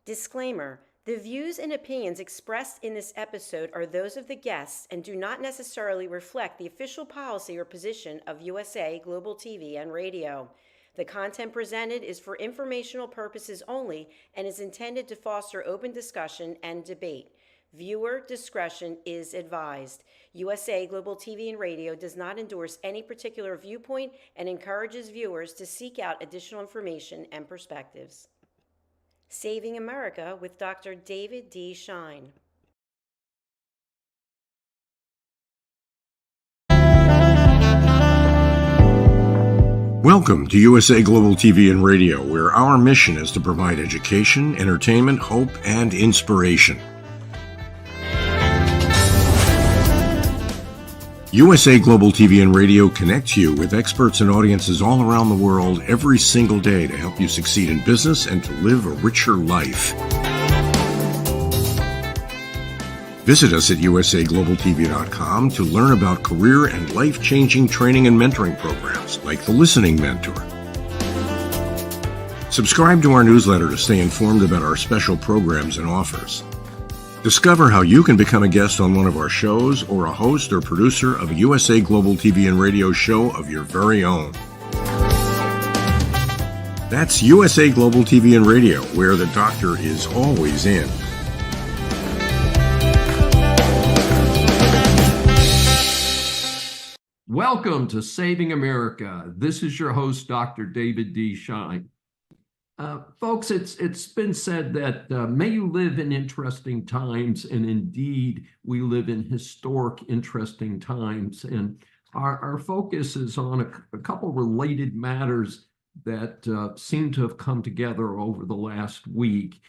Disclaimer: the views and opinions expressed in this episode are those of the guests and do not necessarily reflect the official policy or position of USA Global TV and Radio. The content presented is for informational purposes only and is intended to foster open discussion and debate. Viewer discretion is advised. USA Global TV and Radio does not endorse any particular viewpoint and encourages viewers to seek out additional information and perspectives. Saving America with Dr. David D. Schein. Welcome to USA Global TV and Radio, where our mission is to provide education, entertainment, hope, and inspiration. USA Global TV and Radio connects you with experts and audiences all around the world every single day to help you succeed in business and to live a richer life. Visit us at usaglobaltv.com to learn about career and life-changing training and mentoring programs like the Listening Mentor. Subscribe to our newsletter to stay informed about our special programs and offers. Discover how you can become a guest on one of our shows or a host or producer of a USA Global TV and Radio show of your very own. That's USA Global TV and Radio, where the doctor is always in. Welcome to Saving America. This is your host, Dr. David D. Schein. Folks, it's been said that may you live in interesting times, and indeed, we live in historic, interesting times. And our focus is on a couple related matters that seem to have come together over the last week.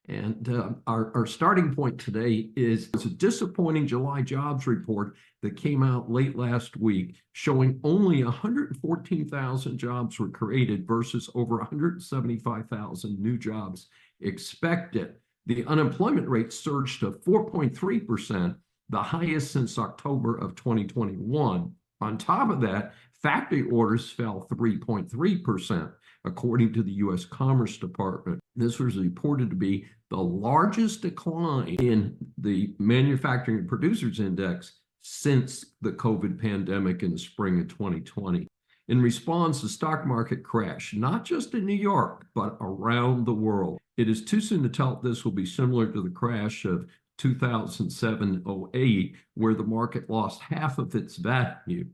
And our starting point today is a disappointing July jobs report that came out late last week, showing only 114,000 jobs were created versus over 175,000 new jobs expected. The unemployment rate surged to 4.3%, the highest since October of 2021. On top of that, factory orders fell 3.3%, according to the U.S. Commerce Department. This was reported to be the largest decline in the Manufacturing and Producers Index since the COVID pandemic in the spring of 2020. In response, the stock market crashed, not just in New York, but around the world. It is too soon to tell if this will be similar to the crash of 2007-08, where the market lost half of its value.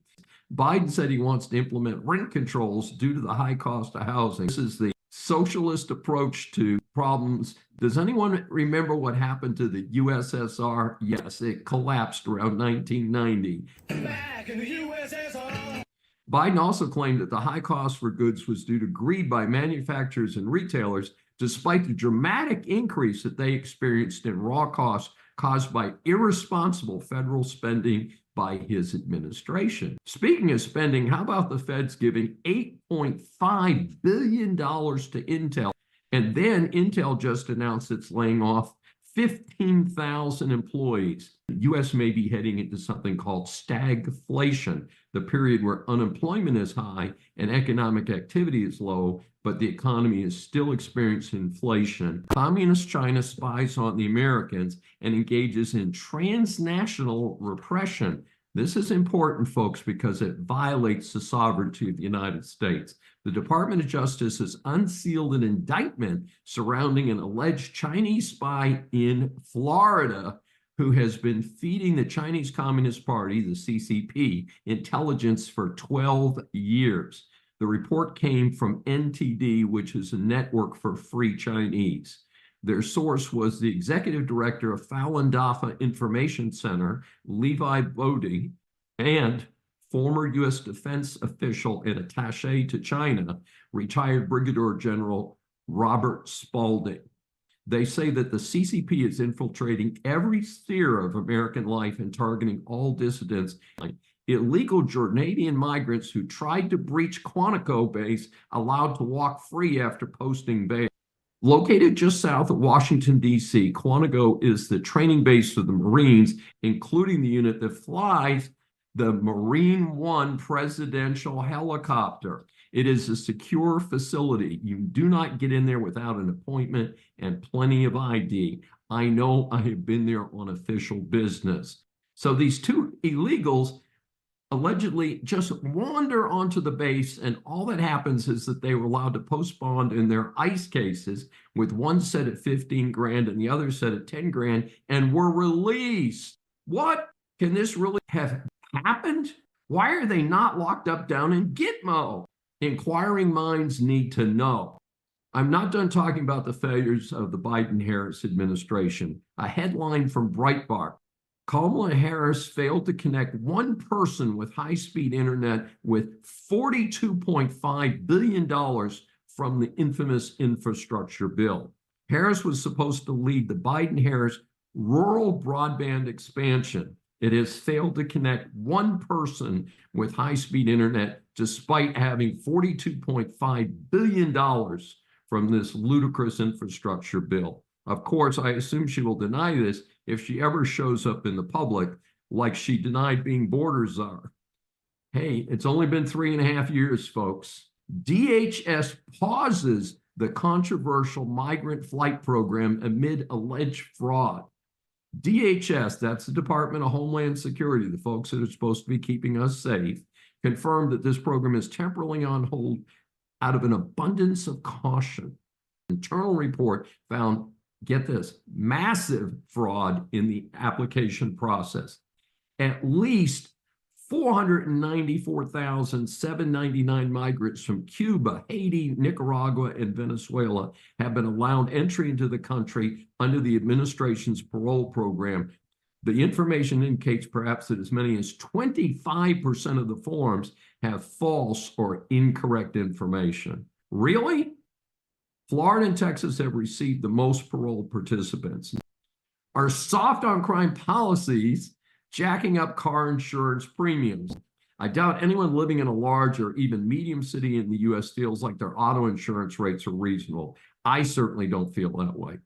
Biden said he wants to implement rent controls due to the high cost of housing. This is the socialist approach to problems. Does anyone remember what happened to the USSR? Yes, it collapsed around 1990. Back in the USSR. Biden also claimed that the high cost for goods was due to greed by manufacturers and retailers, despite the dramatic increase that they experienced in raw costs caused by irresponsible federal spending by his administration. Speaking of spending, how about the feds giving $8.5 billion to Intel? And then Intel just announced it's laying off 15,000 employees. The U.S. may be heading into something called stagflation, the period where unemployment is high and economic activity is low, but the economy is still experiencing inflation. Communist China spies on the Americans and engages in transnational repression. This is important, folks, because it violates the sovereignty of the United States. The Department of Justice has unsealed an indictment surrounding an alleged Chinese spy in Florida who has been feeding the Chinese Communist Party, the CCP, intelligence for 12 years. The report came from NTD, which is a network for free Chinese. Their source was the executive director of Falun Dafa Information Center, Levi Bodie, and former U.S. defense official and attaché to China, retired Brigadier General Robert Spalding. They say that the CCP is infiltrating every sphere of American life and targeting all dissidents. Illegal Jordanian migrants who tried to breach Quantico base allowed to walk free after posting bail. Located just south of Washington, D.C., Quantico is the training base for the Marines, including the unit that flies the Marine One presidential helicopter. It is a secure facility. You do not get in there without an appointment and plenty of ID. I know, I have been there on official business. So these two illegals allegedly just wander onto the base, and all that happens is that they were allowed to post bond in their ICE cases, with one set at 15 grand and the other set at 10 grand, and were released. What? Can this really have happened? Why are they not locked up down in Gitmo? Inquiring minds need to know. I'm not done talking about the failures of the Biden-Harris administration. A headline from Breitbart: Kamala Harris failed to connect one person with high-speed internet with $42.5 billion from the infamous infrastructure bill. Harris was supposed to lead the Biden-Harris rural broadband expansion. It has failed to connect one person with high-speed internet despite having $42.5 billion from this ludicrous infrastructure bill. Of course, I assume she will deny this if she ever shows up in the public, like she denied being border czar. Hey, it's only been 3.5 years, folks. DHS pauses the controversial migrant flight program amid alleged fraud. DHS, that's the Department of Homeland Security, the folks that are supposed to be keeping us safe, confirmed that this program is temporarily on hold out of an abundance of caution. Internal report found, get this, massive fraud in the application process. At least 494,799 migrants from Cuba, Haiti, Nicaragua, and Venezuela have been allowed entry into the country under the administration's parole program. The information indicates perhaps that as many as 25% of the forms have false or incorrect information. Really? Florida and Texas have received the most parole participants. Our soft on crime policies jacking up car insurance premiums. I doubt anyone living in a large or even medium city in the US feels like their auto insurance rates are reasonable. I certainly don't feel that way.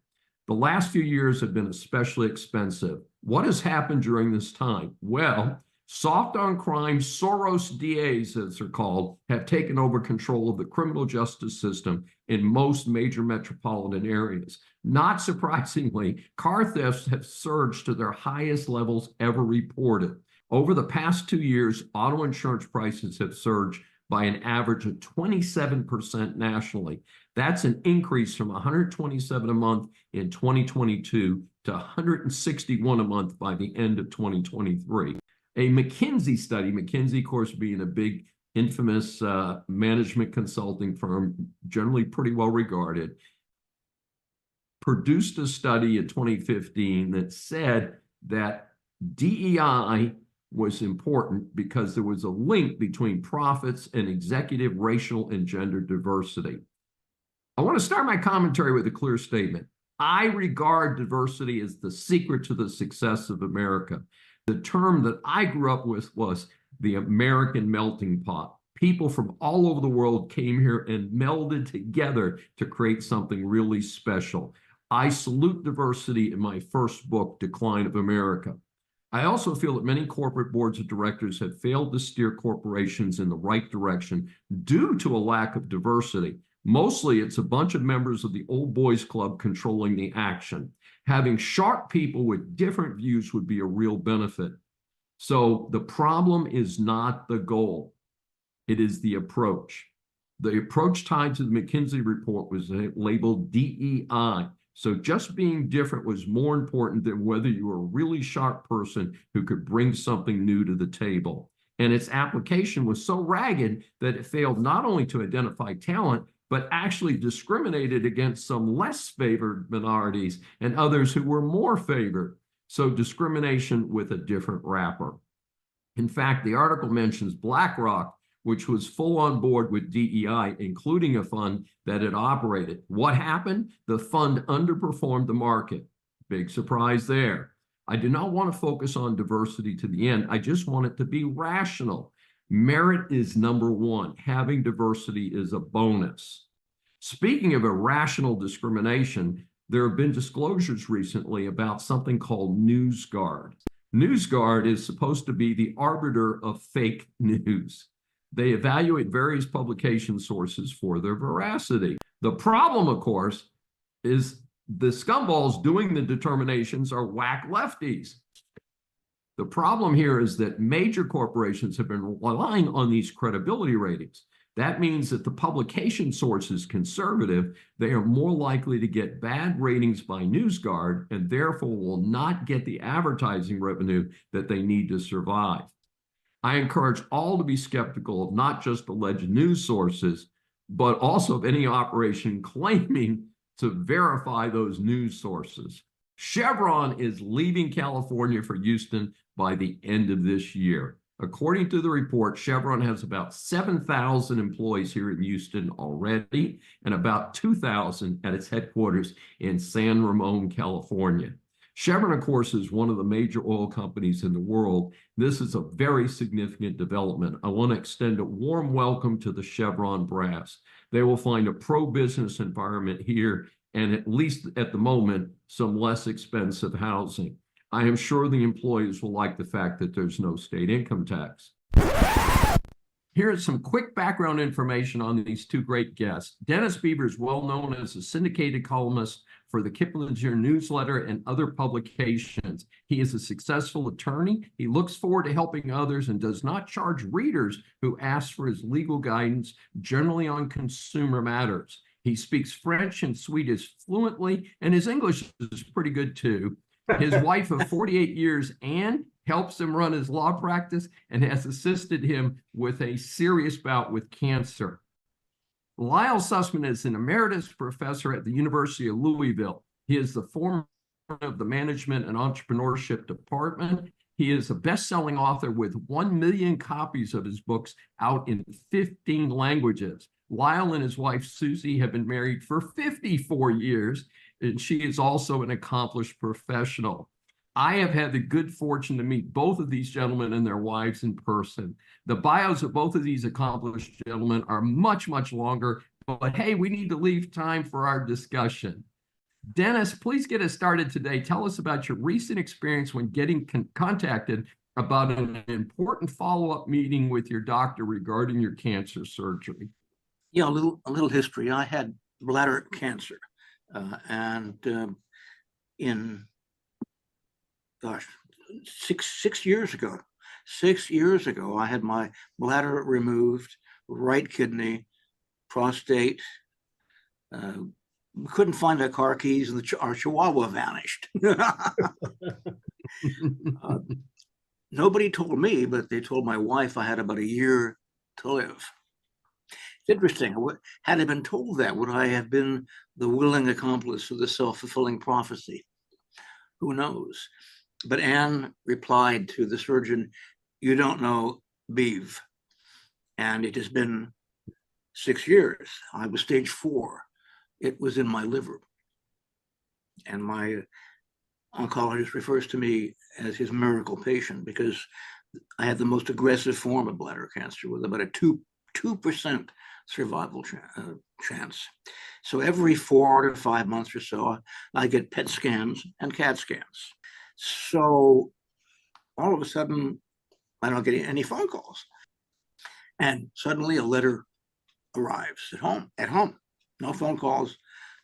The last few years have been especially expensive. What has happened during this time? Well, soft on crime Soros DAs, as they're called, have taken over control of the criminal justice system in most major metropolitan areas. Not surprisingly, car thefts have surged to their highest levels ever reported. Over the past 2 years, auto insurance prices have surged by an average of 27% nationally. That's an increase from $127 a month in 2022 to $161 a month by the end of 2023. A McKinsey study, McKinsey, of course, being a big, infamous management consulting firm, generally pretty well regarded, produced a study in 2015 that said that DEI was important because there was a link between profits and executive racial and gender diversity. I want to start my commentary with a clear statement. I regard diversity as the secret to the success of America. The term that I grew up with was the American melting pot. People from all over the world came here and melded together to create something really special. I salute diversity in my first book, Decline of America. I also feel that many corporate boards of directors have failed to steer corporations in the right direction due to a lack of diversity. Mostly, it's a bunch of members of the old boys club controlling the action. Having sharp people with different views would be a real benefit. So the problem is not the goal. It is the approach. The approach tied to the McKinsey report was labeled DEI. So just being different was more important than whether you were a really sharp person who could bring something new to the table. And its application was so ragged that it failed not only to identify talent, but actually discriminated against some less favored minorities and others who were more favored. So discrimination with a different wrapper. In fact, the article mentions BlackRock, which was full on board with DEI, including a fund that it operated. What happened? The fund underperformed the market. Big surprise there. I do not want to focus on diversity to the end. I just want it to be rational. Merit is number one. Having diversity is a bonus. Speaking of irrational discrimination, there have been disclosures recently about something called NewsGuard. NewsGuard is supposed to be the arbiter of fake news. They evaluate various publication sources for their veracity. The problem, of course, is the scumballs doing the determinations are whack lefties. The problem here is that major corporations have been relying on these credibility ratings. That means that the publication source is conservative. They are more likely to get bad ratings by NewsGuard and therefore will not get the advertising revenue that they need to survive. I encourage all to be skeptical of not just alleged news sources, but also of any operation claiming to verify those news sources. Chevron is leaving California for Houston by the end of this year. According to the report, Chevron has about 7,000 employees here in Houston already and about 2,000 at its headquarters in San Ramon, California. Chevron, of course, is one of the major oil companies in the world. This is a very significant development. I want to extend a warm welcome to the Chevron brass. They will find a pro-business environment here and, at least at the moment, some less expensive housing. I am sure the employees will like the fact that there's no state income tax. Here is some quick background information on these two great guests. Dennis Beaver is well known as a syndicated columnist for the Kiplinger newsletter and other publications. He is a successful attorney. He looks forward to helping others and does not charge readers who ask for his legal guidance, generally on consumer matters. He speaks French and Swedish fluently, and his English is pretty good too. His wife of 48 years, Anne, helps him run his law practice and has assisted him with a serious bout with cancer. Lyle Sussman is an emeritus professor at the University of Louisville. He is the former of the Management and Entrepreneurship Department. He is a best-selling author with 1 million copies of his books out in 15 languages. Lyle and his wife, Susie, have been married for 54 years, and she is also an accomplished professional. I have had the good fortune to meet both of these gentlemen and their wives in person. The bios of both of these accomplished gentlemen are much, much longer, but hey, we need to leave time for our discussion. Dennis, please get us started today. Tell us about your recent experience when getting contacted about an important follow-up meeting with your doctor regarding your cancer surgery. Yeah, a little history. I had bladder cancer, and in six years ago, I had my bladder removed, right kidney, prostate. We couldn't find our car keys, and our Chihuahua vanished. Nobody told me, but they told my wife I had about a year to live. It's interesting. Had I been told that, would I have been the willing accomplice of the self-fulfilling prophecy? Who knows? But Anne replied to the surgeon, "You don't know, Beav." And it has been 6 years. I was stage 4. It was in my liver. And my oncologist refers to me as his miracle patient because I had the most aggressive form of bladder cancer with about a 2% survival chance. So every 4 to 5 months or so, I get PET scans and CAT scans. So all of a sudden, I don't get any phone calls. And suddenly a letter arrives at home. No phone calls,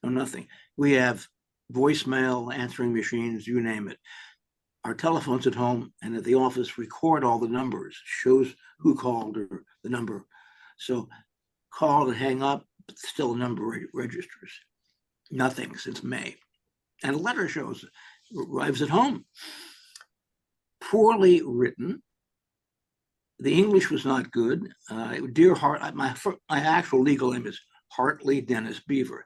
no nothing. We have voicemail, answering machines, you name it. Our telephones at home and at the office record all the numbers, shows who called or the number. So call and hang up, but still a number registers. Nothing since May. And a letter arrives at home. Poorly written. The English was not good. Dear Hart, my actual legal name is Hartley Dennis Beaver.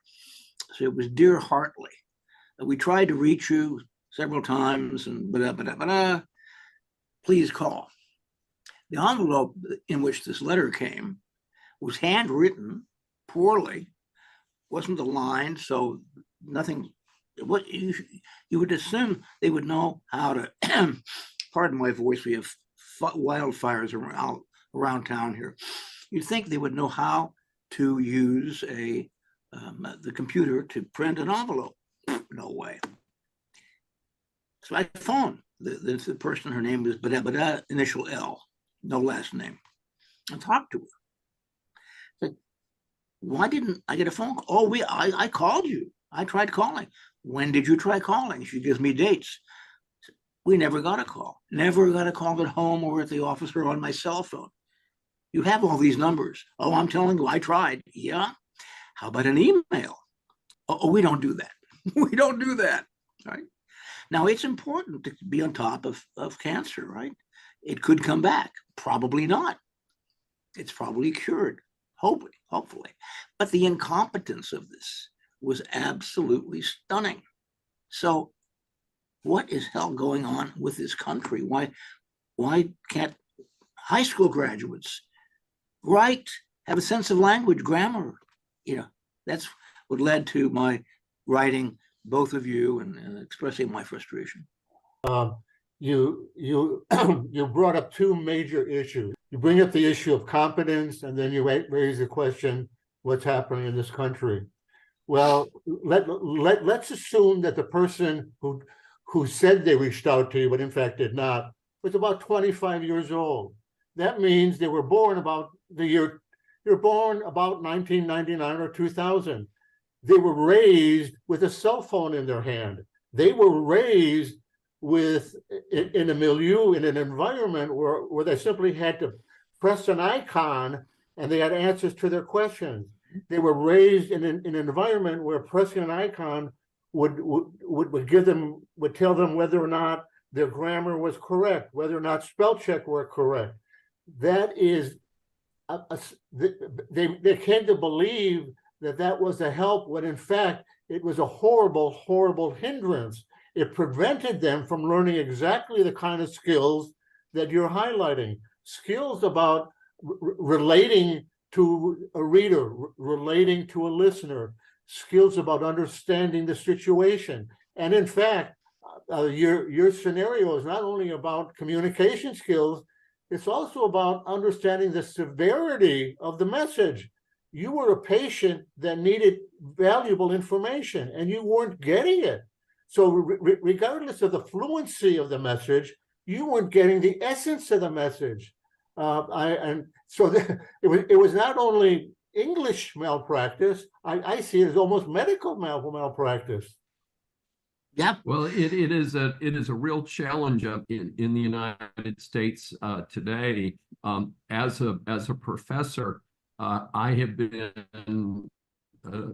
So it was Dear Hartley. We tried to reach you several times and please call. The envelope in which this letter came was handwritten poorly, wasn't aligned, so nothing. What you would assume they would know how to, pardon my voice, we have wildfires around town here. You'd think they would know how to use the computer to print an envelope. No way. So I phone the person, her name is, but initial L, no last name. I talked to her. Said, why didn't I get a phone call? Oh, I called you. I tried calling. When did you try calling? She gives me dates. We never got a call. Never got a call at home or at the office or on my cell phone. You have all these numbers. Oh, I'm telling you, I tried. Yeah. How about an email? Oh, we don't do that. We don't do that. Right. Now, it's important to be on top of cancer, right? It could come back. Probably not. It's probably cured. Hopefully. But the incompetence of this was absolutely stunning. So what is hell going on with this country? Why can't high school graduates write, have a sense of language, grammar? That's what led to my writing both of you and expressing my frustration. You you brought up two major issues. You bring up the issue of competence, and then you raise the question, what's happening in this country? Well, let's assume that the person who said they reached out to you, but in fact did not, was about 25 years old. That means they were born about you're born about 1999 or 2000. They were raised with a cell phone in their hand. They were raised in a milieu, in an environment where they simply had to press an icon and they had answers to their questions. They were raised in an environment where pressing an icon would tell them whether or not their grammar was correct, whether or not spell check were correct. That is, they came to believe that was a help, when in fact it was a horrible, horrible hindrance. It prevented them from learning exactly the kind of skills that you're highlighting. Skills about relating to a reader, relating to a listener, skills about understanding the situation. And in fact, your scenario is not only about communication skills, it's also about understanding the severity of the message. You were a patient that needed valuable information and you weren't getting it. So regardless of the fluency of the message, you weren't getting the essence of the message. It was not only English malpractice. I see it as almost medical malpractice. Yeah. Well, it is a real challenge in the United States today. As a professor, I have been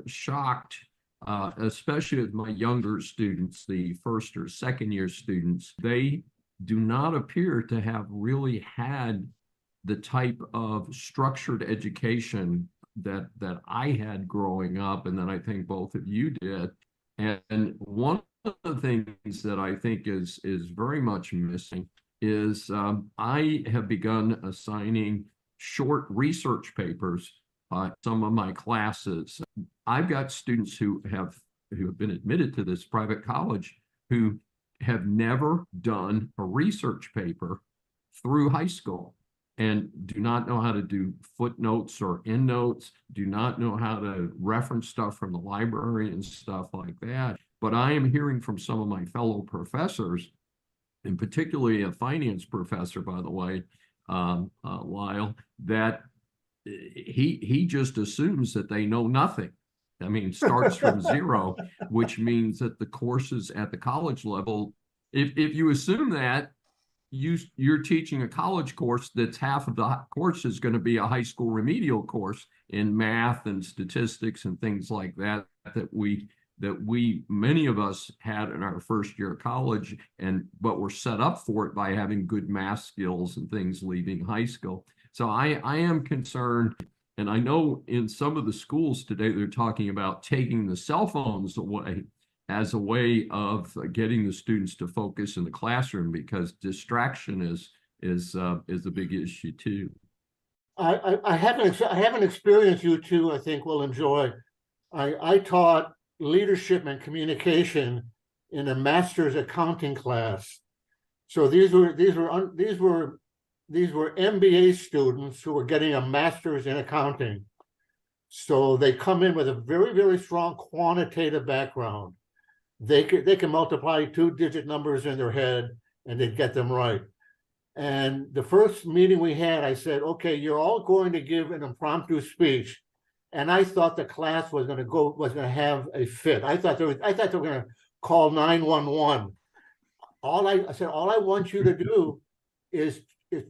shocked, especially with my younger students, the first or second year students. They do not appear to have really had the type of structured education that I had growing up, and that I think both of you did. And one of the things that I think is very much missing is I have begun assigning short research papers some of my classes. I've got students who have been admitted to this private college who have never done a research paper through high school and do not know how to do footnotes or endnotes, do not know how to reference stuff from the library and stuff like that. But I am hearing from some of my fellow professors, and particularly a finance professor, by the way, Lyle, that he just assumes that they know nothing. I mean, starts from zero, which means that the courses at the college level, if you assume that, you're teaching a college course that's half of the course is going to be a high school remedial course in math and statistics and things like that many of us had in our first year of college, but were set up for it by having good math skills and things leaving high school. So I am concerned, and I know in some of the schools today they're talking about taking the cell phones away as a way of getting the students to focus in the classroom, because distraction is a big issue too. I have an experience you two I think will enjoy. I taught leadership and communication in a master's accounting class. So these were MBA students who were getting a master's in accounting. So they come in with a very, very strong quantitative background. They can multiply two-digit numbers in their head and they'd get them right. And the first meeting we had, I said, okay, you're all going to give an impromptu speech. And I thought the class was going to have a fit. I thought they were going to call 911. I said, all I want you to do is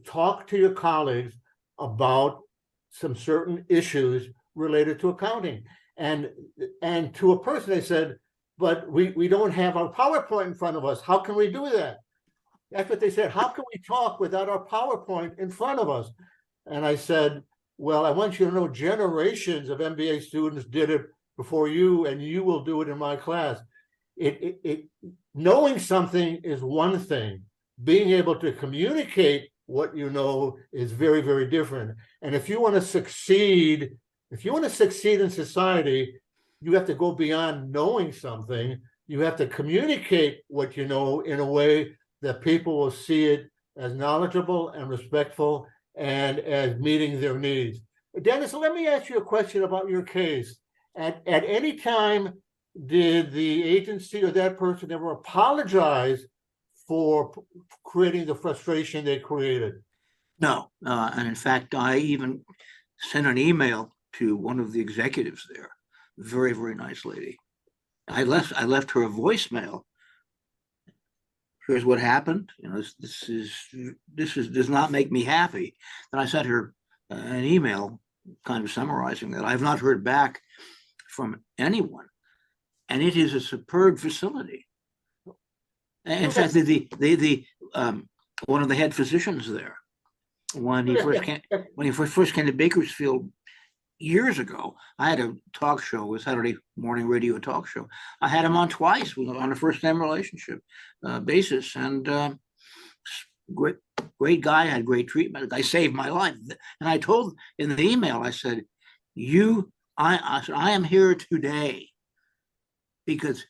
talk to your colleagues about some certain issues related to accounting. And to a person, they said, but we don't have our PowerPoint in front of us. How can we do that? That's what they said. How can we talk without our PowerPoint in front of us? And I said, well, I want you to know generations of MBA students did it before you, and you will do it in my class. Knowing something is one thing. Being able to communicate what you know is very, very different. And if you want to succeed in society, you have to go beyond knowing something. You have to communicate what you know in a way that people will see it as knowledgeable and respectful and as meeting their needs. Dennis, let me ask you a question about your case. At any time, did the agency or that person ever apologize for creating the frustration they created? No, and in fact, I even sent an email to one of the executives there. Very, very nice lady. I left her a voicemail. Here's what happened. This does not make me happy. Then I sent her an email, kind of summarizing that I've not heard back from anyone, and it is a superb facility. And in fact, one of the head physicians there, when he first came to Bakersfield years ago, I had a talk show, a Saturday morning radio talk show. I had him on twice on a first-name relationship basis, and great guy, had great treatment. The guy saved my life. And I told in the email, I said, I am here today because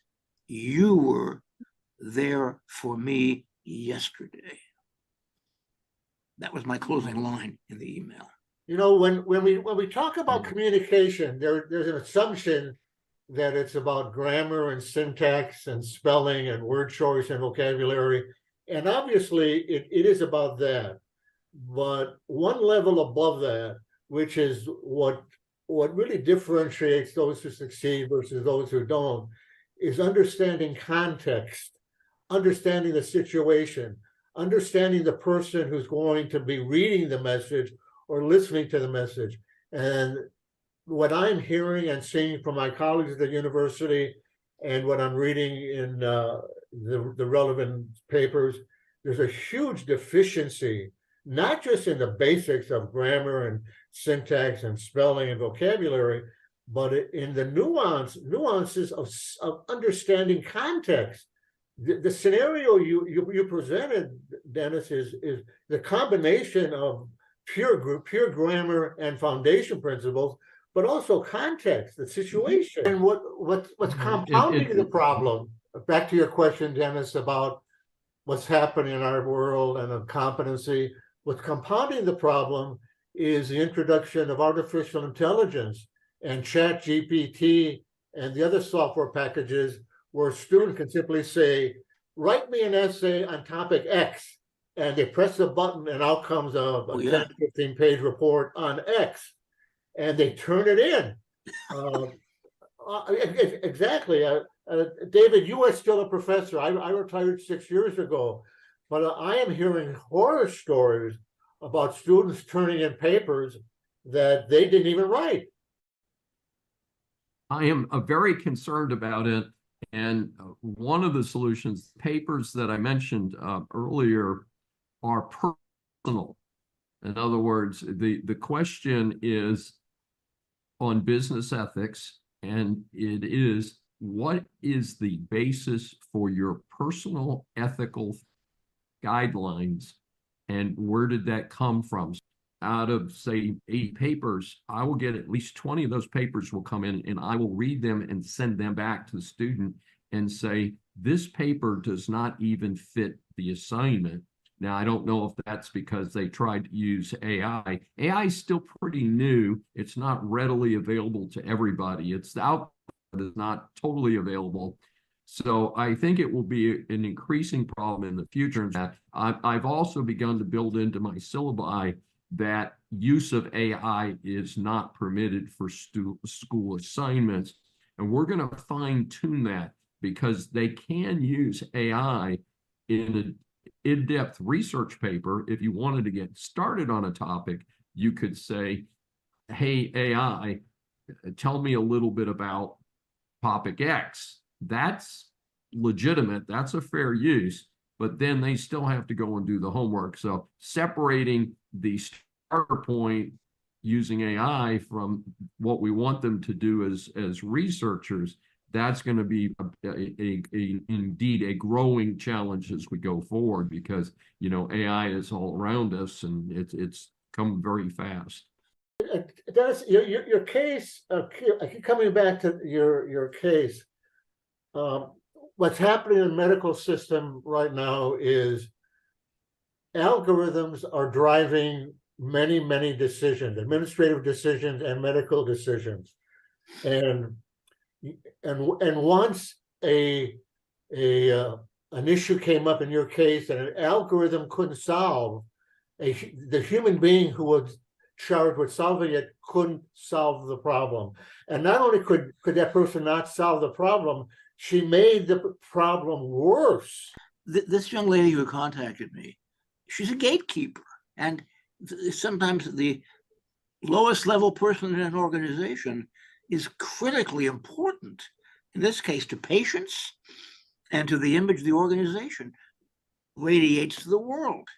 you were there for me yesterday. That was my closing line in the email. You know, when we talk about communication, there's an assumption that it's about grammar and syntax and spelling and word choice and vocabulary. And obviously it is about that. But one level above that, which is what really differentiates those who succeed versus those who don't, is understanding context, understanding the situation, understanding the person who's going to be reading the message or listening to the message. And what I'm hearing and seeing from my colleagues at the university and what I'm reading in the relevant papers, there's a huge deficiency, not just in the basics of grammar and syntax and spelling and vocabulary, but in the nuances of understanding context. The scenario you presented, Dennis, is the combination of pure grammar and foundation principles, but also context, the situation, and what's compounding the problem. Back to your question, Dennis, about what's happening in our world and of competency. What's compounding the problem is the introduction of artificial intelligence and ChatGPT and the other software packages where a student can simply say, write me an essay on topic X, and they press the button and out comes a 10, 15-page report on X, and they turn it in. Exactly. David, you are still a professor. I retired 6 years ago, but I am hearing horror stories about students turning in papers that they didn't even write. I am very concerned about it. And one of the solutions, papers that I mentioned earlier, are personal. In other words, the question is on business ethics, and it is, what is the basis for your personal ethical guidelines, and where did that come from? Out of, say, 8 papers, I will get at least 20 of those papers will come in, and I will read them and send them back to the student and say, this paper does not even fit the assignment. Now, I don't know if that's because they tried to use AI. AI is still pretty new. It's not readily available to everybody. It's out, but it's not totally available. So I think it will be an increasing problem in the future. And that I've also begun to build into my syllabi that use of AI is not permitted for school assignments. And we're going to fine tune that, because they can use AI in an in-depth research paper. If you wanted to get started on a topic, you could say, hey, AI, tell me a little bit about topic X. That's legitimate. That's a fair use. But then they still have to go and do the homework. So separating the starter point using AI from what we want them to do as researchers, that's going to be indeed a growing challenge as we go forward, because AI is all around us and it's come very fast. Dennis, your case, I keep coming back to your case. What's happening in the medical system right now is algorithms are driving many decisions, administrative decisions and medical decisions. And once an issue came up in your case and an algorithm couldn't solve, the human being who was charged with solving it couldn't solve the problem. And not only could that person not solve the problem, she made the problem worse. This young lady who contacted me, she's a gatekeeper. And sometimes the lowest level person in an organization is critically important, in this case, to patients and to the image the organization radiates to the world.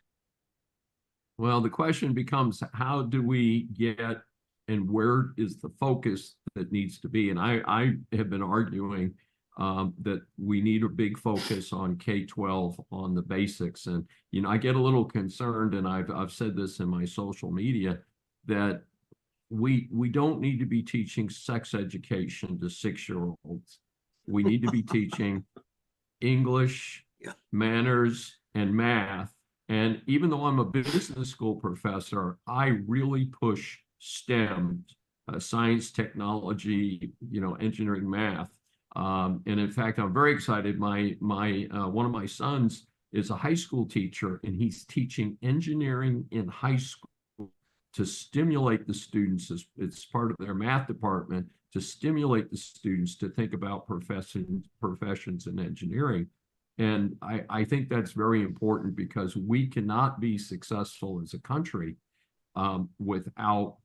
Well, the question becomes, how do we get, and where is the focus that needs to be? And I have been arguing that we need a big focus on K-12, on the basics. And, I get a little concerned, and I've said this in my social media, that we don't need to be teaching sex education to 6-year-olds. We need to be teaching English, manners, and math. And even though I'm a business school professor, I really push STEM, science, technology, engineering, math. And in fact, I'm very excited. My one of my sons is a high school teacher, and he's teaching engineering in high school to stimulate the students. It's part of their math department, to stimulate the students to think about professions in engineering. And I think that's very important, because we cannot be successful as a country without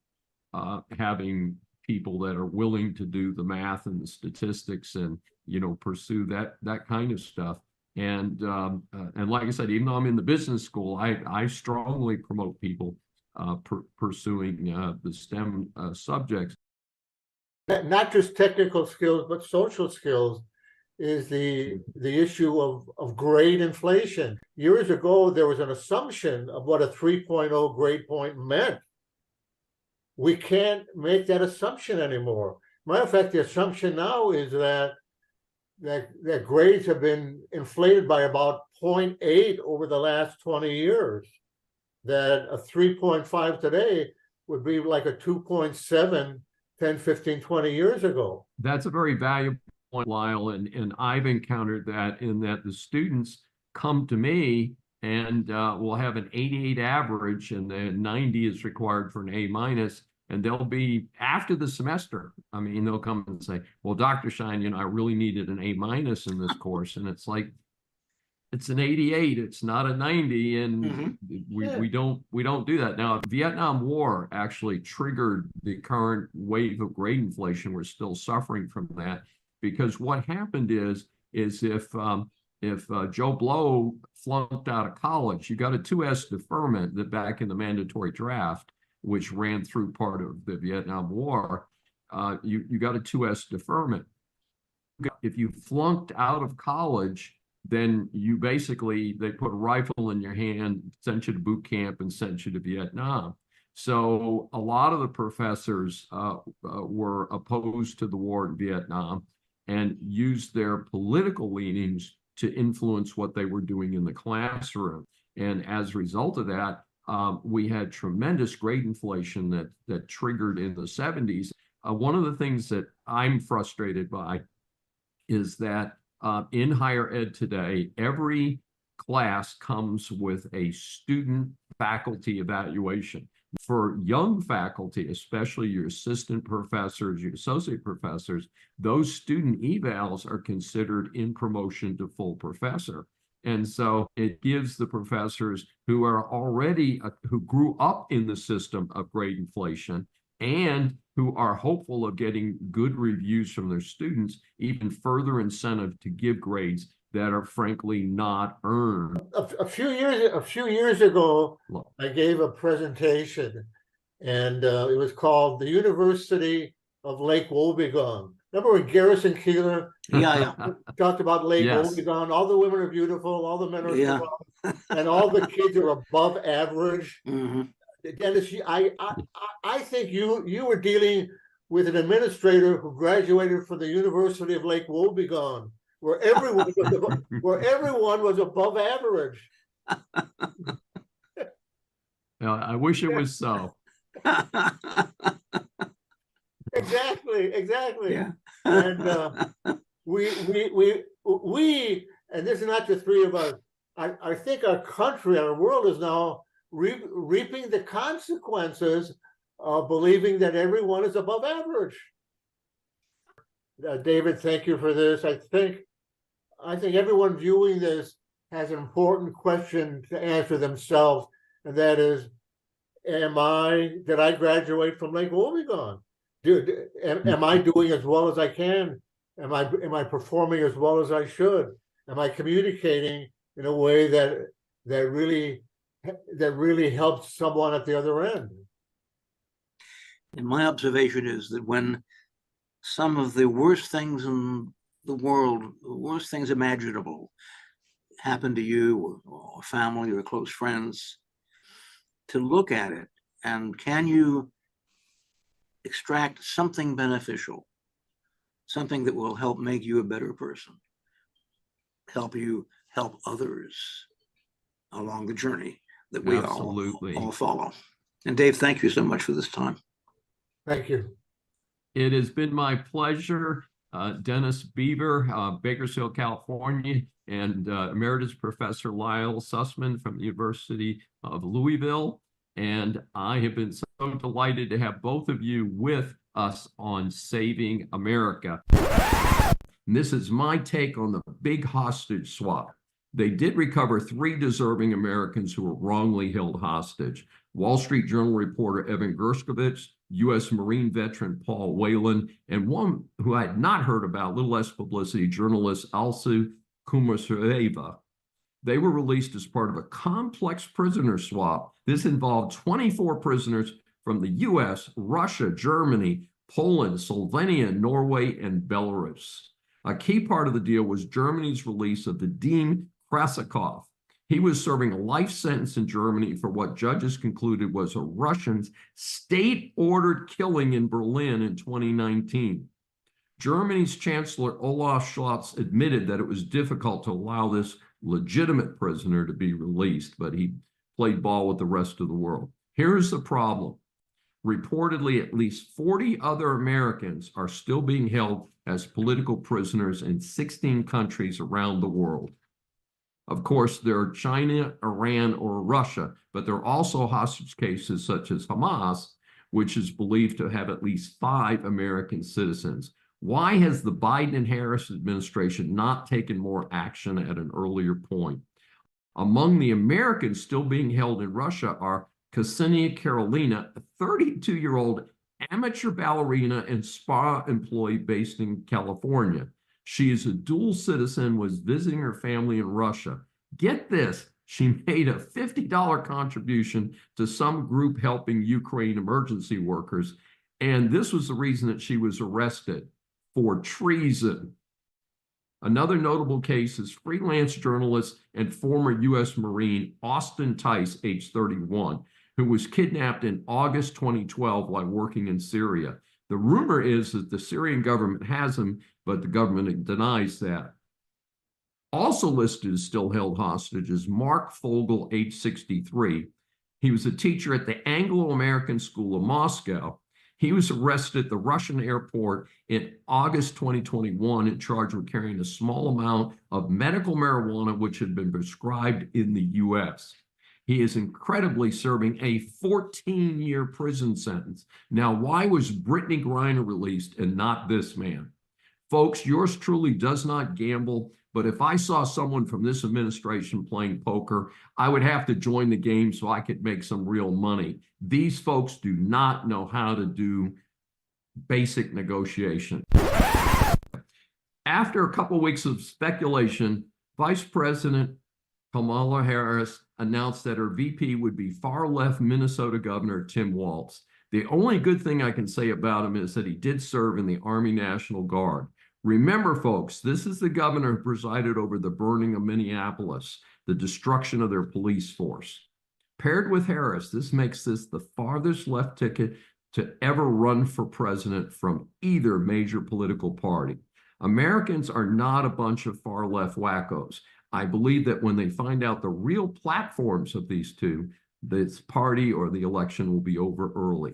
having people that are willing to do the math and the statistics and pursue that kind of stuff. And like I said, even though I'm in the business school, I strongly promote people pursuing the STEM subjects. Not just technical skills, but social skills is the issue of grade inflation. Years ago, there was an assumption of what a 3.0 grade point meant. We can't make that assumption anymore. Matter of fact, the assumption now is that grades have been inflated by about 0.8 over the last 20 years. That a 3.5 today would be like a 2.7 10, 15, 20 years ago. That's a very valuable point, Lyle, and I've encountered that, in that the students come to me and will have an 88 average, and the 90 is required for an A-, and they'll be, after the semester, they'll come and say, well, Dr. Schein, I really needed an A- in this course. And it's like, it's an 88, it's not a 90, and we don't do that. Now, the Vietnam War actually triggered the current wave of grade inflation. We're still suffering from that, because what happened is if Joe Blow flunked out of college, you got a 2S deferment that back in the mandatory draft, which ran through part of the Vietnam War, you got a 2S deferment. If you flunked out of college, then they put a rifle in your hand, sent you to boot camp, and sent you to Vietnam. So a lot of the professors were opposed to the war in Vietnam and used their political leanings to influence what they were doing in the classroom. And as a result of that, we had tremendous grade inflation that triggered in the 70s. One of the things that I'm frustrated by is that in higher ed today, every class comes with a student faculty evaluation. For young faculty, especially your assistant professors, your associate professors, those student evals are considered in promotion to full professor. And so it gives the professors who are already, who grew up in the system of grade inflation and who are hopeful of getting good reviews from their students, even further incentive to give grades that are frankly not earned. A few years ago, I gave a presentation, and it was called "The University of Lake Wobegon." Remember when Garrison Keillor talked about Lake Wobegon? All the women are beautiful, all the men are strong, and all the kids are above average. Dennis, I think you were dealing with an administrator who graduated from the University of Lake Wobegon, where everyone was above average. I wish it was so. Exactly. Yeah. And we, and this is not the three of us. I think our country, our world is now reaping the consequences of believing that everyone is above average. David, thank you for this. I think everyone viewing this has an important question to answer themselves, and that is, did I graduate from Lake Wobegon? Am I doing as well as I can? Am I performing as well as I should? Am I communicating in a way that really helps someone at the other end? And my observation is that when some of the worst things in the world, the worst things imaginable, happen to you or family or close friends, to look at it and can you extract something beneficial, something that will help make you a better person, help you help others along the journey that we all follow. And Dave, thank you so much for this time. Thank you. It has been my pleasure. Dennis Beaver, Bakersfield, California, and Emeritus Professor Lyle Sussman from the University of Louisville. And I have been so delighted to have both of you with us on Saving America. And this is my take on the big hostage swap. They did recover 3 deserving Americans who were wrongly held hostage. Wall Street Journal reporter Evan Gershkovich, U.S. Marine veteran Paul Whelan, and one who I had not heard about, a little less publicity, journalist Alsu Kumasareva. They were released as part of a complex prisoner swap. This involved 24 prisoners from the U.S., Russia, Germany, Poland, Slovenia, Norway, and Belarus. A key part of the deal was Germany's release of Vadim Krasikov. He was serving a life sentence in Germany for what judges concluded was a Russian's state-ordered killing in Berlin in 2019. Germany's Chancellor Olaf Scholz admitted that it was difficult to allow this legitimate prisoner to be released, but he played ball with the rest of the world. Here's the problem. Reportedly, at least 40 other Americans are still being held as political prisoners in 16 countries around the world. Of course, there are China, Iran, or Russia, but there are also hostage cases such as Hamas, which is believed to have at least 5 American citizens. Why has the Biden and Harris administration not taken more action at an earlier point? Among the Americans still being held in Russia are Ksenia Karolina, a 32-year-old amateur ballerina and spa employee based in California. She is a dual citizen, was visiting her family in Russia. Get this, she made a $50 contribution to some group helping Ukraine emergency workers, and this was the reason that she was arrested, for treason. Another notable case is freelance journalist and former U.S. Marine Austin Tice, age 31, who was kidnapped in August 2012 while working in Syria. The rumor is that the Syrian government has him, but the government denies that. Also listed as still held hostage is Mark Fogel, age 63. He was a teacher at the Anglo-American School of Moscow. He was arrested at the Russian airport in August 2021 and charged with carrying a small amount of medical marijuana, which had been prescribed in the U.S. He is incredibly serving a 14-year prison sentence. Now, why was Brittany Griner released and not this man? Folks, yours truly does not gamble, but if I saw someone from this administration playing poker, I would have to join the game so I could make some real money. These folks do not know how to do basic negotiation. After a couple of weeks of speculation, Vice President Kamala Harris announced that her VP would be far-left Minnesota Governor Tim Walz. The only good thing I can say about him is that he did serve in the Army National Guard. Remember, folks, this is the governor who presided over the burning of Minneapolis, the destruction of their police force. Paired with Harris, this makes this the farthest left ticket to ever run for president from either major political party. Americans are not a bunch of far-left wackos. I believe that when they find out the real platforms of these two, this party or the election will be over early.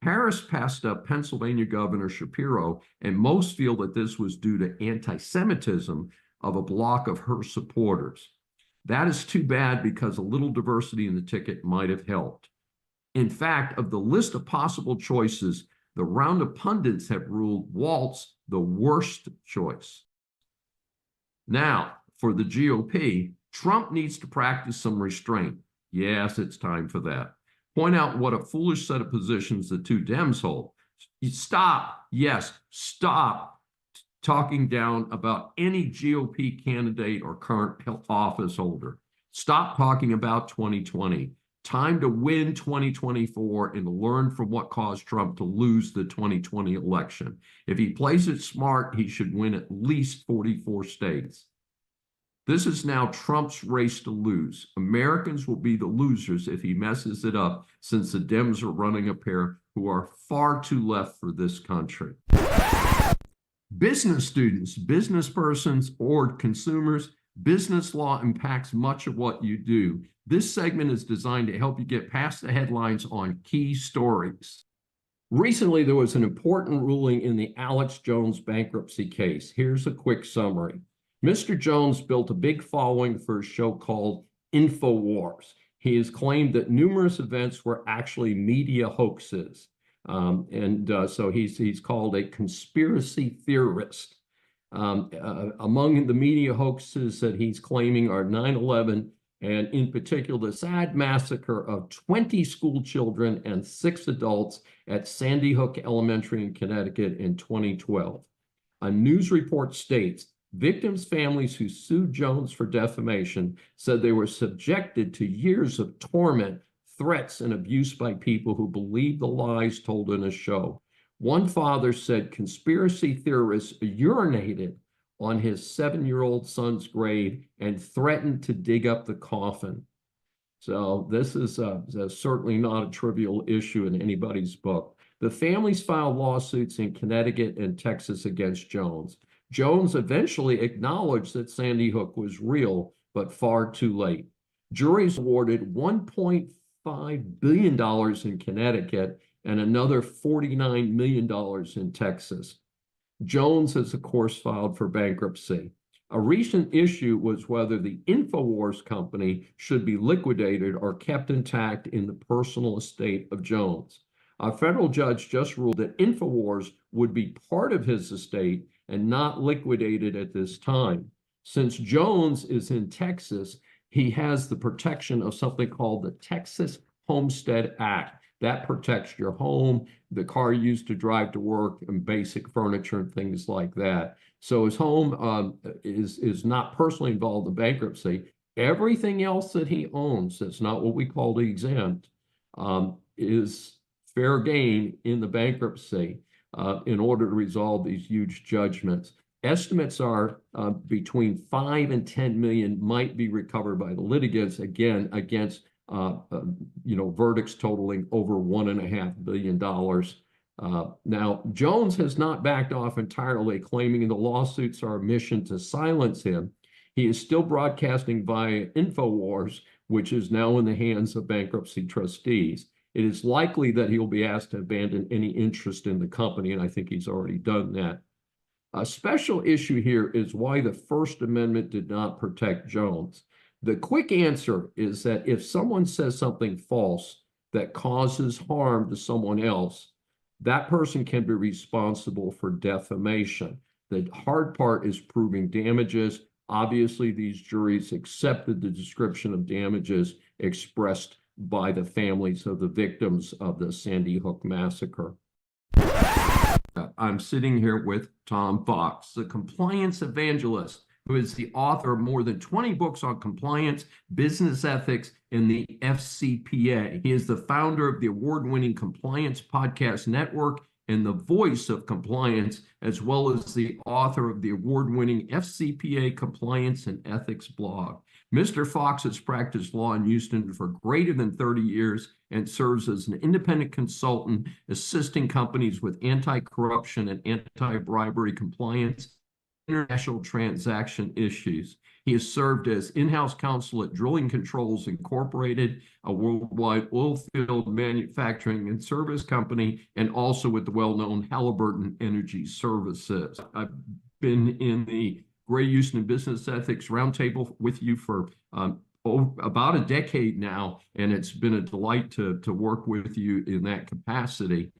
Harris passed up Pennsylvania Governor Shapiro, and most feel that this was due to anti-Semitism of a block of her supporters. That is too bad because a little diversity in the ticket might have helped. In fact, of the list of possible choices, the round of pundits have ruled Walz the worst choice. Now, for the GOP, Trump needs to practice some restraint. Yes, it's time for that. Point out what a foolish set of positions the two Dems hold. Stop, yes, stop talking down about any GOP candidate or current office holder. Stop talking about 2020. Time to win 2024 and to learn from what caused Trump to lose the 2020 election. If he plays it smart, he should win at least 44 states. This is now Trump's race to lose. Americans will be the losers if he messes it up, since the Dems are running a pair who are far too left for this country. Business students, business persons, or consumers, business law impacts much of what you do. This segment is designed to help you get past the headlines on key stories. Recently, there was an important ruling in the Alex Jones bankruptcy case. Here's a quick summary. Mr. Jones built a big following for a show called InfoWars. He has claimed that numerous events were actually media hoaxes. So he's called a conspiracy theorist. Among the media hoaxes that he's claiming are 9/11, and in particular, the sad massacre of 20 school children and 6 adults at Sandy Hook Elementary in Connecticut in 2012. A news report states, victims' families who sued Jones for defamation said they were subjected to years of torment, threats, and abuse by people who believed the lies told in a show. One father said conspiracy theorists urinated on his 7-year-old son's grave and threatened to dig up the coffin. So this is certainly not a trivial issue in anybody's book. The families filed lawsuits in Connecticut and Texas against Jones. Jones eventually acknowledged that Sandy Hook was real, but far too late. Juries awarded $1.5 billion in Connecticut and another $49 million in Texas. Jones has, of course, filed for bankruptcy. A recent issue was whether the InfoWars company should be liquidated or kept intact in the personal estate of Jones. A federal judge just ruled that InfoWars would be part of his estate and not liquidated at this time. Since Jones is in Texas, he has the protection of something called the Texas Homestead Act. That protects your home, the car you used to drive to work, and basic furniture and things like that. So his home is not personally involved in bankruptcy. Everything else that he owns, that's not what we call the exempt, is fair game in the bankruptcy in order to resolve these huge judgments. Estimates are between 5 and 10 million might be recovered by the litigants, again, against verdicts totaling over $1.5 billion. Now, Jones has not backed off entirely, claiming the lawsuits are a mission to silence him. He is still broadcasting via InfoWars, which is now in the hands of bankruptcy trustees. it is likely that he'll be asked to abandon any interest in the company, and I think he's already done that. A special issue here is why the First Amendment did not protect Jones. The quick answer is that if someone says something false that causes harm to someone else, that person can be responsible for defamation. The hard part is proving damages. Obviously, these juries accepted the description of damages expressed by the families of the victims of the Sandy Hook massacre. I'm sitting here with Tom Fox, the compliance evangelist, who is the author of more than 20 books on compliance, business ethics, and the FCPA. He is the founder of the award-winning Compliance Podcast Network and the voice of compliance, as well as the author of the award-winning FCPA Compliance and Ethics blog. Mr. Fox has practiced law in Houston for greater than 30 years and serves as an independent consultant, assisting companies with anti-corruption and anti-bribery compliance, international transaction issues. He has served as in-house counsel at Drilling Controls Incorporated, a worldwide oil field manufacturing and service company, and also with the well-known Halliburton Energy Services. I've been in the Greater Houston Business Ethics Roundtable with you for about a decade now, and it's been a delight to work with you in that capacity.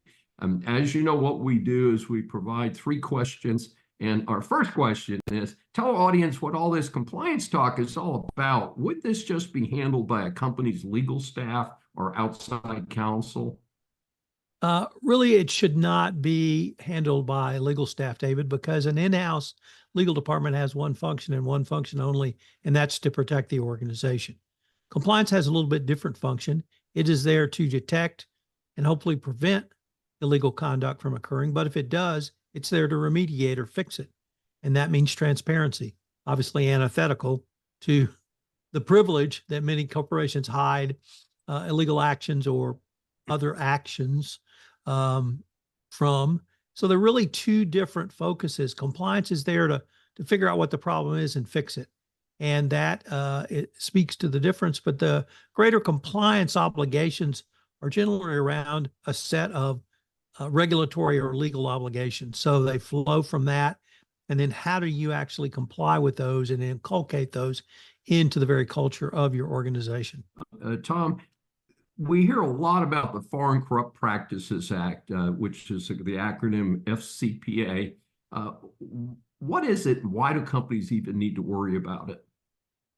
As you know, what we do is we provide 3 questions. And our first question is, tell our audience what all this compliance talk is all about. Would this just be handled by a company's legal staff or outside counsel? Really, it should not be handled by legal staff, David, because an in-house legal department has one function and one function only, and that's to protect the organization. Compliance has a little bit different function. It is there to detect and hopefully prevent illegal conduct from occurring. But if it does, it's there to remediate or fix it. And that means transparency, obviously antithetical to the privilege that many corporations hide illegal actions or other actions from. So they're really 2 different focuses. Compliance is there to figure out what the problem is and fix it. And that it speaks to the difference, but the greater compliance obligations are generally around a set of regulatory or legal obligations. So they flow from that. And then how do you actually comply with those and inculcate those into the very culture of your organization? Tom, we hear a lot about the Foreign Corrupt Practices Act, which is the acronym FCPA. What is it? Why do companies even need to worry about it?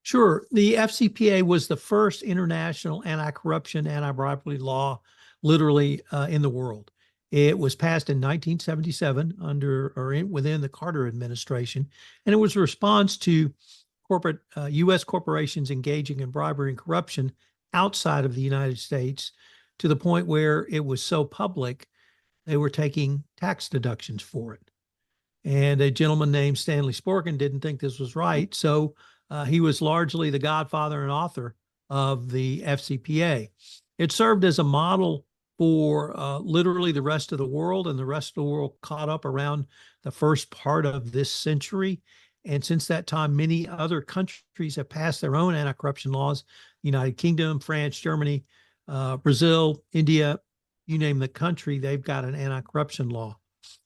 Sure. The FCPA was the first international anti-corruption, anti-bribery law literally in the world. It was passed in 1977 within the Carter administration, and it was a response to corporate U.S. corporations engaging in bribery and corruption outside of the United States, to the point where it was so public they were taking tax deductions for it. And a gentleman named Stanley Sporkin didn't think this was right, so he was largely the godfather and author of the FCPA. It served as a model for literally the rest of the world, and the rest of the world caught up around the first part of this century. And since that time, many other countries have passed their own anti-corruption laws. United Kingdom, France, Germany, Brazil, India, you name the country, they've got an anti-corruption law.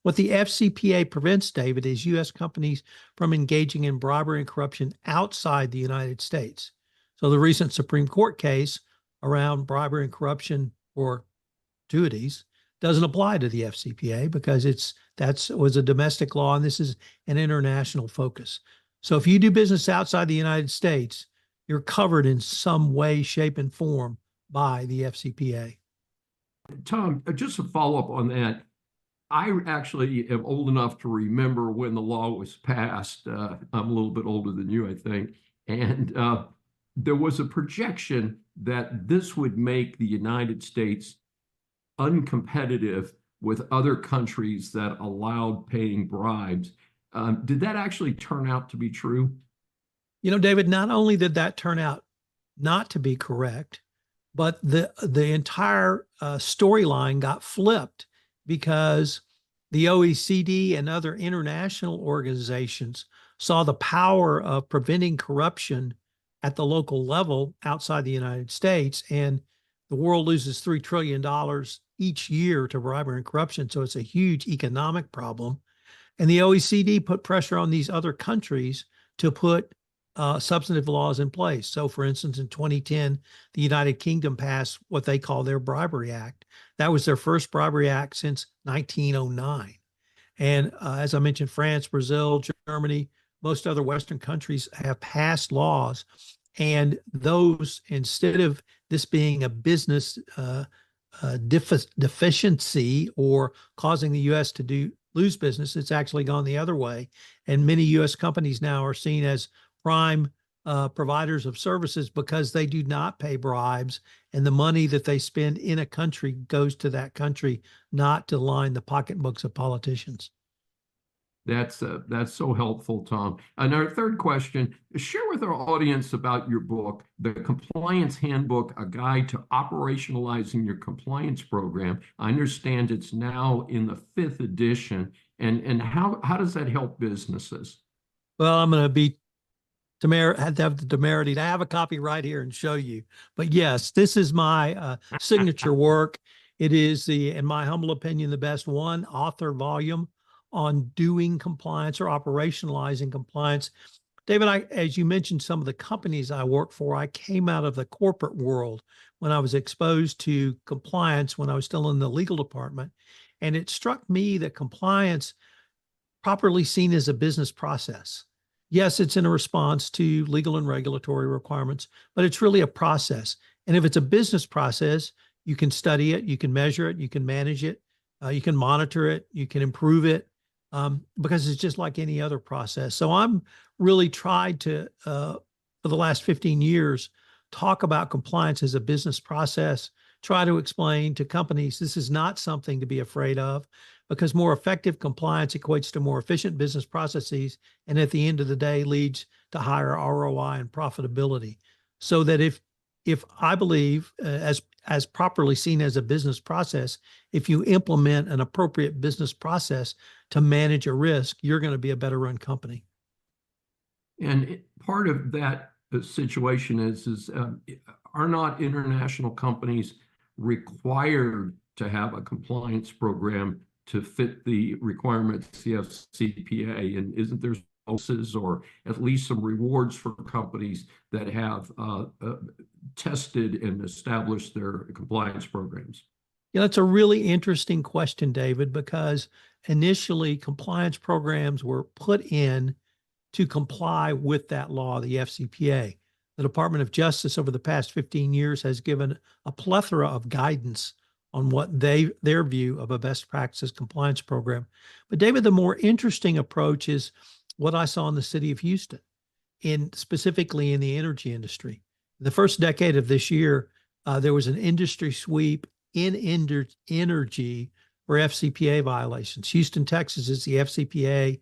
What the FCPA prevents, David, is U.S. companies from engaging in bribery and corruption outside the United States. So the recent Supreme Court case around bribery and corruption or gratuities doesn't apply to the FCPA because that was a domestic law, and this is an international focus. So if you do business outside the United States, you're covered in some way, shape, and form by the FCPA. Tom, just a follow-up on that. I actually am old enough to remember when the law was passed. I'm a little bit older than you, I think. And there was a projection that this would make the United States uncompetitive with other countries that allowed paying bribes. Did that actually turn out to be true? You know, David, not only did that turn out not to be correct, but the entire storyline got flipped because the OECD and other international organizations saw the power of preventing corruption at the local level outside the United States. And The world loses $3 trillion each year to bribery and corruption. So it's a huge economic problem. And the OECD put pressure on these other countries to put substantive laws in place. So, for instance, in 2010, the United Kingdom passed what they call their Bribery Act. That was their first bribery act since 1909. And as I mentioned, France, Brazil, Germany, most other Western countries have passed laws. And those, instead of this being a business deficiency or causing the U.S. to lose business, it's actually gone the other way. And many U.S. companies now are seen as prime providers of services because they do not pay bribes, and the money that they spend in a country goes to that country, not to line the pocketbooks of politicians. That's so helpful, Tom. And our third question, share with our audience about your book, The Compliance Handbook, a guide to operationalizing your compliance program. I understand it's now in the 5th edition. And how does that help businesses? Well, I'm going to have the temerity to have a copy right here and show you. But yes, this is my signature work. It is, in my humble opinion, the best one author volume on doing compliance or operationalizing compliance. David, as you mentioned, some of the companies I work for, I came out of the corporate world when I was exposed to compliance when I was still in the legal department. And it struck me that compliance, properly seen as a business process. Yes, it's in a response to legal and regulatory requirements, but it's really a process. And if it's a business process, you can study it, you can measure it, you can manage it, you can monitor it, you can improve it. Because it's just like any other process. So I'm really tried to, for the last 15 years, talk about compliance as a business process, try to explain to companies this is not something to be afraid of, because more effective compliance equates to more efficient business processes, and at the end of the day leads to higher ROI and profitability. So that if I believe, as properly seen as a business process, if you implement an appropriate business process to manage a risk, you're going to be a better run company. And part of that situation is are not international companies required to have a compliance program to fit the requirements of the FCPA? And isn't there bonuses or at least some rewards for companies that have tested and established their compliance programs? Yeah, that's a really interesting question, David, because initially compliance programs were put in to comply with that law, the FCPA. The Department of Justice over the past 15 years has given a plethora of guidance on what their view of a best practices compliance program. But David, the more interesting approach is what I saw in the city of Houston, specifically in the energy industry. The first decade of this year, there was an industry sweep in energy for FCPA violations. Houston, Texas is the FCPA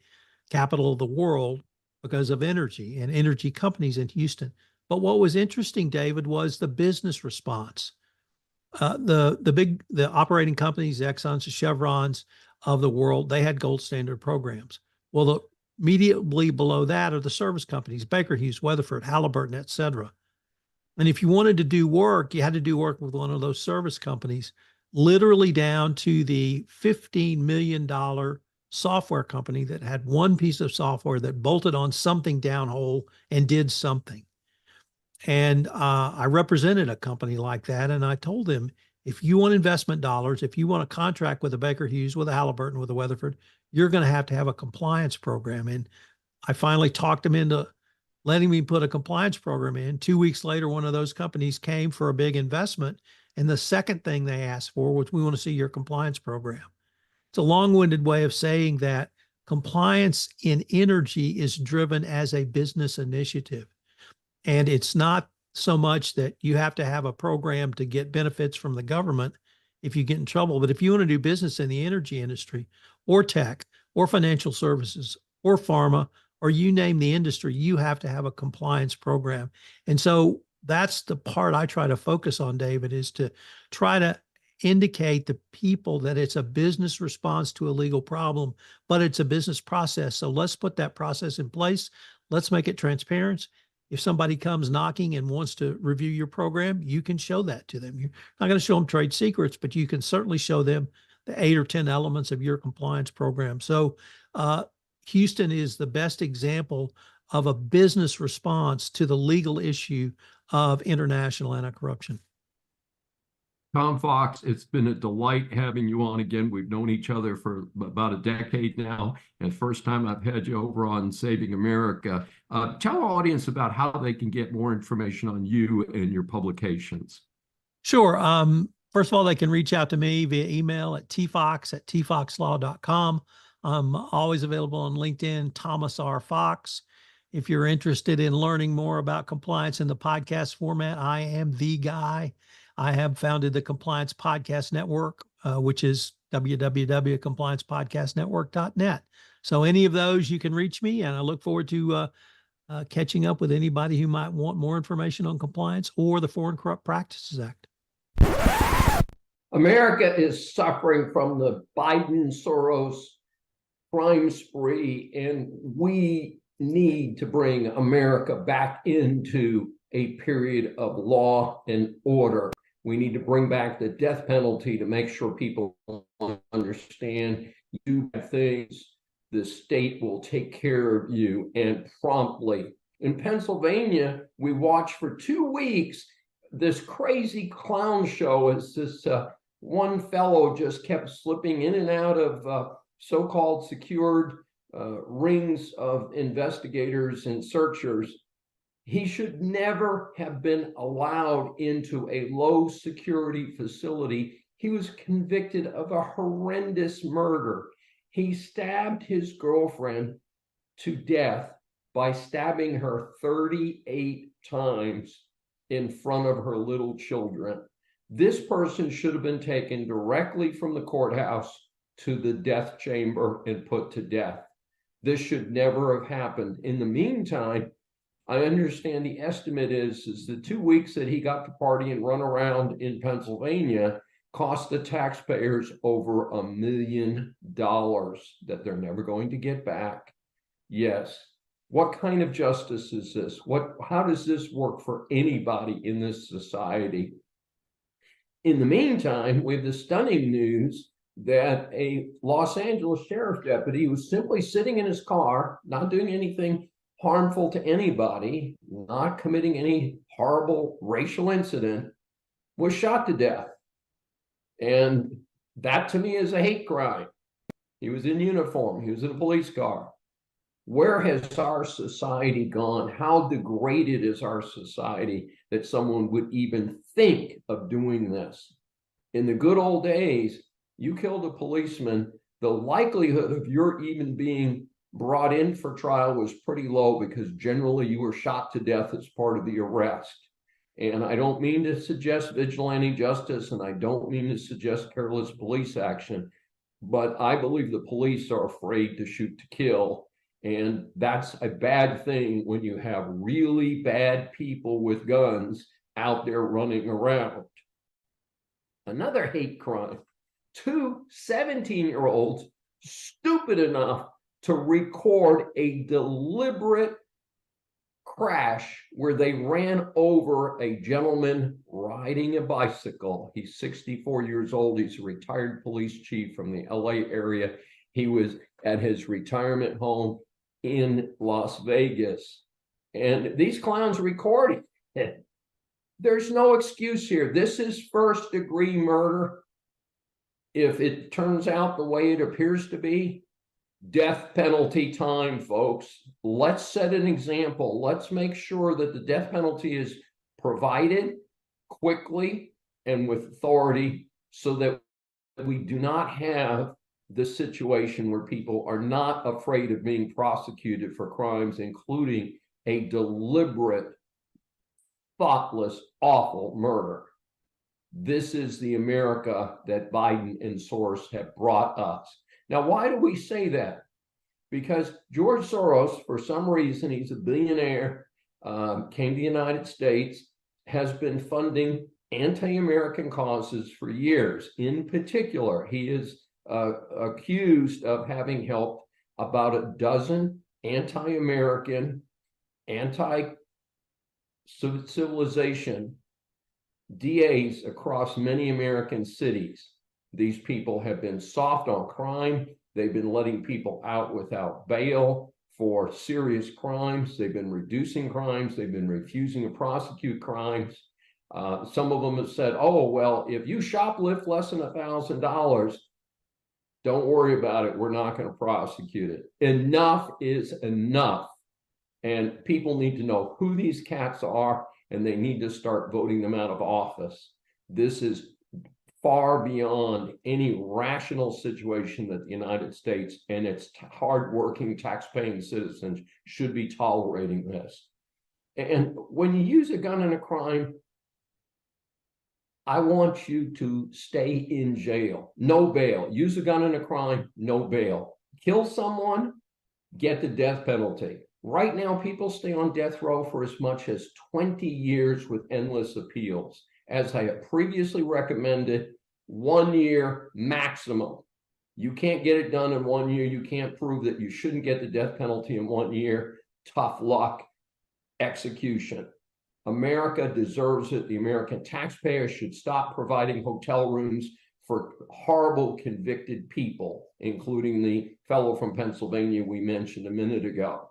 capital of the world because of energy and energy companies in Houston. But what was interesting, David, was the business response. The operating companies, the Exxons, the Chevrons of the world, they had gold standard programs. Well, immediately below that are the service companies, Baker Hughes, Weatherford, Halliburton, et cetera. And if you wanted to do work, you had to do work with one of those service companies, literally down to the $15 million software company that had one piece of software that bolted on something downhole and did something. And I represented a company like that. And I told them, if you want investment dollars, if you want a contract with a Baker Hughes, with a Halliburton, with a Weatherford, you're going to have a compliance program. And I finally talked them into letting me put a compliance program in. 2 weeks later, one of those companies came for a big investment. And the second thing they asked for was, we want to see your compliance program. It's a long-winded way of saying that compliance in energy is driven as a business initiative. And it's not so much that you have to have a program to get benefits from the government if you get in trouble. But if you want to do business in the energy industry or tech or financial services or pharma, or you name the industry, you have to have a compliance program. And so that's the part I try to focus on, David, is to try to indicate to people that it's a business response to a legal problem, but it's a business process. So let's put that process in place. Let's make it transparent. If somebody comes knocking and wants to review your program, you can show that to them. You're not going to show them trade secrets, but you can certainly show them the 8 or 10 elements of your compliance program. So Houston is the best example of a business response to the legal issue of international anti-corruption. Tom Fox, it's been a delight having you on again. We've known each other for about a decade now, and first time I've had you over on Saving America. Tell our audience about how they can get more information on you and your publications. Sure. First of all, they can reach out to me via email at tfox@tfoxlaw.com. I'm always available on LinkedIn, Thomas R. Fox. If you're interested in learning more about compliance in the podcast format, I am the guy. I have founded the Compliance Podcast Network, which is www.compliancepodcastnetwork.net. So any of those, you can reach me, and I look forward to catching up with anybody who might want more information on compliance or the Foreign Corrupt Practices Act. America is suffering from the Biden-Soros crime spree, and we need to bring America back into a period of law and order. We need to bring back the death penalty to make sure people understand you do bad things, the state will take care of you, and promptly. In Pennsylvania, we watched for 2 weeks this crazy clown show as this one fellow just kept slipping in and out of so-called secured rings of investigators and searchers. He should never have been allowed into a low security facility. He was convicted of a horrendous murder. He stabbed his girlfriend to death by stabbing her 38 times in front of her little children. This person should have been taken directly from the courthouse to the death chamber and put to death. This should never have happened. In the meantime, I understand the estimate is the 2 weeks that he got to party and run around in Pennsylvania cost the taxpayers over $1 million that they're never going to get back. Yes. What kind of justice is this? How does this work for anybody in this society? In the meantime, we have the stunning news that a Los Angeles sheriff deputy was simply sitting in his car, not doing anything harmful to anybody, not committing any horrible racial incident, was shot to death. And that to me is a hate crime. He was in uniform. He was in a police car. Where has our society gone? How degraded is our society that someone would even think of doing this? In the good old days, you killed a policeman, the likelihood of your even being brought in for trial was pretty low because generally you were shot to death as part of the arrest. And I don't mean to suggest vigilante justice, and I don't mean to suggest careless police action, but I believe the police are afraid to shoot to kill. And that's a bad thing when you have really bad people with guns out there running around. Another hate crime, 2 17-year-olds stupid enough to record a deliberate crash where they ran over a gentleman riding a bicycle. He's 64 years old. He's a retired police chief from the LA area. He was at his retirement home in Las Vegas. And these clowns recorded it. There's no excuse here. This is first-degree murder. If it turns out the way it appears to be, death penalty time, folks. Let's set an example. Let's make sure that the death penalty is provided quickly and with authority so that we do not have the situation where people are not afraid of being prosecuted for crimes, including a deliberate, thoughtless, awful murder. This is the America that Biden and Soros have brought us. Now, why do we say that? Because George Soros, for some reason, he's a billionaire, came to the United States, has been funding anti-American causes for years. In particular, he is accused of having helped about a dozen anti-American, civilization, DAs across many American cities, these people have been soft on crime. They've been letting people out without bail for serious crimes. They've been reducing crimes. They've been refusing to prosecute crimes. Some of them have said, oh, well, if you shoplift less than $1,000, don't worry about it. We're not going to prosecute it. Enough is enough. And people need to know who these cats are, and they need to start voting them out of office. This is far beyond any rational situation that the United States and its hardworking, tax-paying citizens should be tolerating this. And when you use a gun in a crime, I want you to stay in jail. No bail. Use a gun in a crime, no bail. Kill someone, get the death penalty. Right now, people stay on death row for as much as 20 years with endless appeals. As I have previously recommended, 1 year maximum. You can't get it done in 1 year. You can't prove that you shouldn't get the death penalty in 1 year. Tough luck. Execution. America deserves it. The American taxpayer should stop providing hotel rooms for horrible convicted people, including the fellow from Pennsylvania we mentioned a minute ago.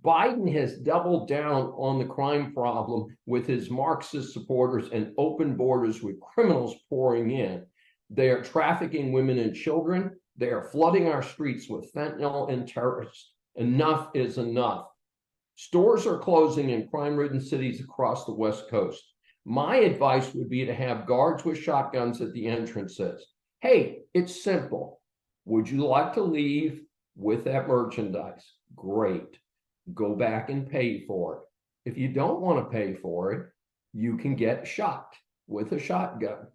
Biden has doubled down on the crime problem with his Marxist supporters and open borders with criminals pouring in. They are trafficking women and children. They are flooding our streets with fentanyl and terrorists. Enough is enough. Stores are closing in crime-ridden cities across the West Coast. My advice would be to have guards with shotguns at the entrances. Hey, it's simple. Would you like to leave with that merchandise? Great. Go back and pay for it. If you don't want to pay for it, you can get shot with a shotgun.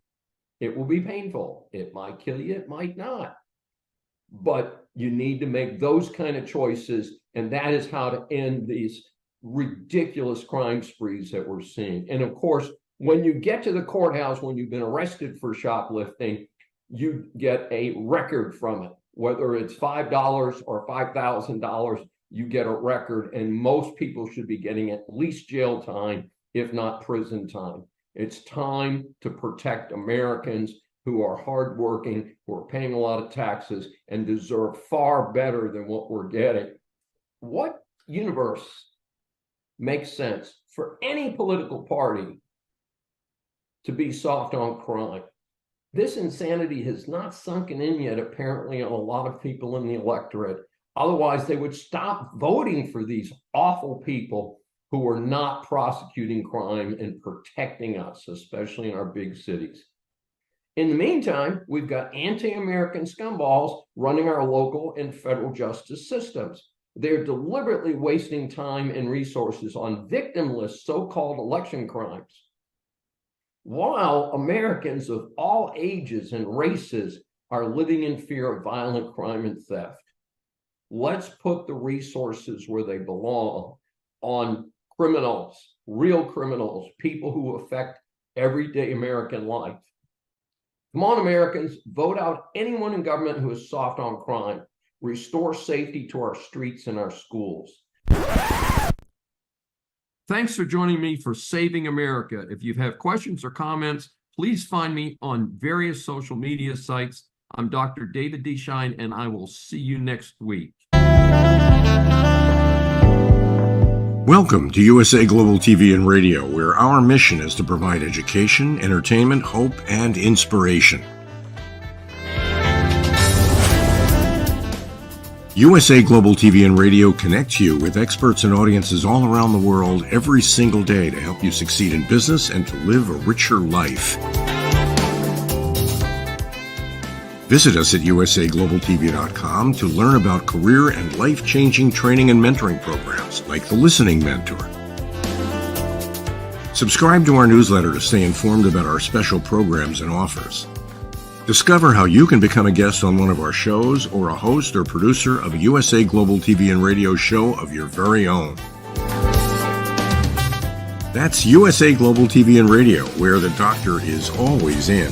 It will be painful. It might kill you, it might not. But you need to make those kind of choices, and that is how to end these ridiculous crime sprees that we're seeing. And of course, when you get to the courthouse, when you've been arrested for shoplifting, you get a record from it. Whether it's $5 or $5,000, you get a record, and most people should be getting at least jail time, if not prison time. It's time to protect Americans who are hardworking, who are paying a lot of taxes, and deserve far better than what we're getting. What universe makes sense for any political party to be soft on crime? This insanity has not sunken in yet, apparently, on a lot of people in the electorate. Otherwise, they would stop voting for these awful people who are not prosecuting crime and protecting us, especially in our big cities. In the meantime, we've got anti-American scumballs running our local and federal justice systems. They're deliberately wasting time and resources on victimless so-called election crimes, while Americans of all ages and races are living in fear of violent crime and theft. Let's put the resources where they belong, on criminals, real criminals, people who affect everyday American life. Come on, Americans, vote out anyone in government who is soft on crime. Restore safety to our streets and our schools. Thanks for joining me for Saving America. If you have questions or comments, please find me on various social media sites. I'm Dr. David D. Schein, and I will see you next week. Welcome to USA Global TV and Radio, where our mission is to provide education, entertainment, hope, and inspiration. USA Global TV and Radio connects you with experts and audiences all around the world every single day to help you succeed in business and to live a richer life. Visit us at usaglobaltv.com to learn about career and life-changing training and mentoring programs like the Listening Mentor. Subscribe to our newsletter to stay informed about our special programs and offers. Discover how you can become a guest on one of our shows or a host or producer of a USA Global TV and Radio show of your very own. That's USA Global TV and Radio, where the doctor is always in.